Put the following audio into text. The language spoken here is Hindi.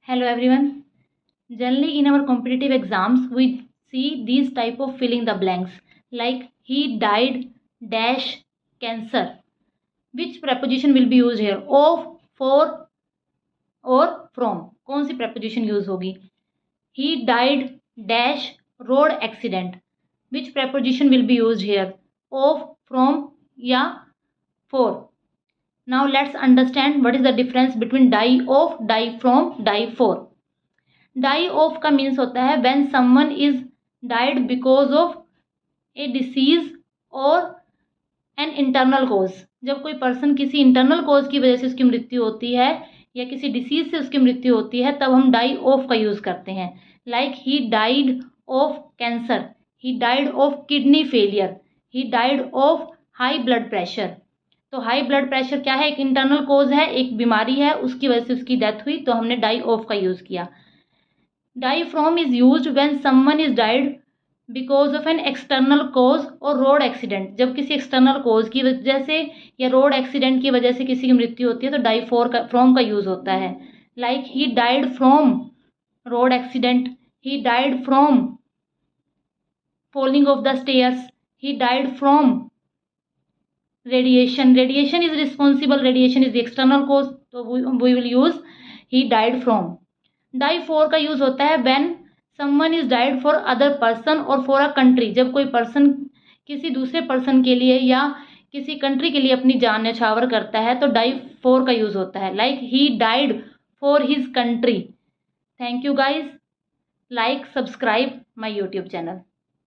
Hello everyone. Generally in our competitive exams we see these type of filling the blanks like he died dash cancer. Which preposition will be used here? Of, for or from? कौन सी preposition use होगी? He died dash road accident. Which preposition will be used here? Of, from या for? Now let's understand what is the difference between die of, die from, die for. Die of का मीन्स होता है when someone is died because of a disease or an internal cause. जब कोई पर्सन किसी इंटरनल कोज की वजह से उसकी मृत्यु होती है या किसी डिसीज से उसकी मृत्यु होती है तब हम डाई ऑफ का यूज करते हैं। Like he died of cancer, he died of kidney failure, he died of high blood pressure. तो हाई ब्लड प्रेशर क्या है? एक इंटरनल कोज है, एक बीमारी है, उसकी वजह से उसकी डेथ हुई तो हमने डाई ऑफ का यूज किया। Die from is used when someone is died because of an external cause और रोड एक्सीडेंट। जब किसी एक्सटर्नल कोज की वजह से या रोड एक्सीडेंट की वजह से किसी की मृत्यु होती है तो डाई फ्रॉम का यूज होता है। Like he died from road accident, he died from falling off the stairs, he died from radiation. Radiation is responsible, radiation is the external cause, तो we will use he died from. Die for का यूज होता है when someone is died for other person और फॉर अ कंट्री। जब कोई पर्सन किसी दूसरे पर्सन के लिए या किसी कंट्री के लिए अपनी जान न्यौछावर करता है तो डाई फॉर का यूज होता है। Like he died for his country. Thank you guys. Like subscribe my YouTube channel.